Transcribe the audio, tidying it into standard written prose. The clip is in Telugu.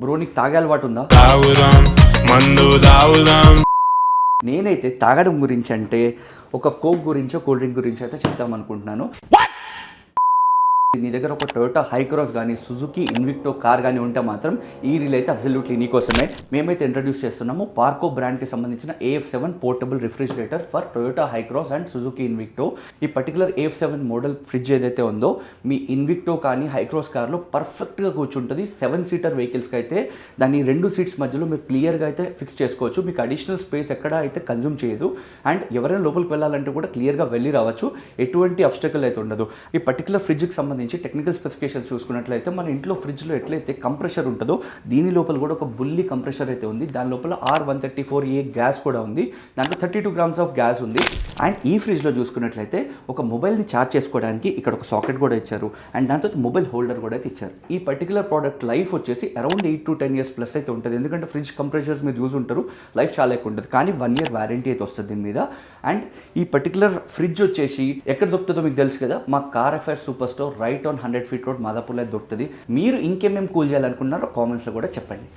బ్రో నీకు తాగే అలవాటు ఉందా? నేనైతే తాగడం గురించి అంటే ఒక కోక్ గురించో కూల్ డ్రింక్ గురించి అయితే చెప్తాం అనుకుంటున్నాను. నీ దగ్గర ఒక టొయోటా హైక్రాస్ కానీ సుజుకి ఇన్విక్టో కార్ కానీ ఉంటే మాత్రం ఈ రీల్ అయితే అబ్సల్యూట్లీ నీకోసమే. మేమైతే ఇంట్రడ్యూస్ చేస్తున్నాము పార్కో బ్రాండ్కి సంబంధించిన AF7 portable refrigerator for Toyota Hycross and Suzuki Invicto. ఈ పర్టికులర్ AF7 మోడల్ ఫ్రిడ్జ్ ఏదైతే ఉందో మీ ఇన్విక్టో కానీ హైక్రాస్ కార్లో పర్ఫెక్ట్గా కూర్చుంటుంది. 7 సీటర్ వెహికల్స్కి అయితే దాన్ని 2 సీట్స్ మధ్యలో మీరు క్లియర్గా అయితే ఫిక్స్ చేసుకోవచ్చు. మీకు అడిషనల్ స్పేస్ ఎక్కడ అయితే కన్జ్యూమ్ చేయదు. అండ్ ఎవరైనా లోపలికి వెళ్ళాలంటే కూడా క్లియర్గా వెళ్ళి రావచ్చు. ఎటువంటి అబ్స్టకల్ అయితే ఉండదు. ఈ పర్టికులర్ ఫ్రిడ్జ్కి సంబంధించి టెక్నికల్ స్పెసిఫికేషన్స్ చూసుకున్నట్లయితే మన ఇంట్లో ఫ్రిడ్జ్లో ఎట్లయితే కంప్రెషర్ ఉంటుందో దీని లోపల కూడా ఒక బుల్లి కంప్రెషర్ అయితే ఉంది. దాని లోపల R134A గ్యాస్ కూడా ఉంది. దాంట్లో 32 grams ఆఫ్ గ్యాస్ ఉంది. అండ్ ఈ ఫ్రిడ్జ్లో చూసుకున్నట్లయితే ఒక మొబైల్ని ఛార్జ్ చేసుకోవడానికి ఇక్కడ ఒక సాకెట్ కూడా ఇచ్చారు. అండ్ దాంతో మొబైల్ హోల్డర్ కూడా అయితే ఇచ్చారు. ఈ పర్టికులర్ ప్రోడక్ట్ లైఫ్ వచ్చేసి అరౌండ్ 8 to 10 years ప్లస్ అయితే ఉంటుంది. ఎందుకంటే ఫ్రిడ్జ్ కంప్రెషర్స్ మీరు చూసి ఉంటారు, లైఫ్ చాలా ఎక్కువ ఉంటుంది. కానీ 1 year వారంటీ అయితే వస్తుంది దీని మీద. అండ్ ఈ పర్టికులర్ ఫ్రిడ్జ్ వచ్చేసి ఎక్కడ దొరుకుతుందో మీకు తెలుసు కదా, మా car affair super store right on 100 feet road మాదాపూర్లో దొరుకుతుంది. మీరు ఇంకేమేమి కూల్ చేయాలనుకున్నారో కామెంట్స్లో కూడా చెప్పండి.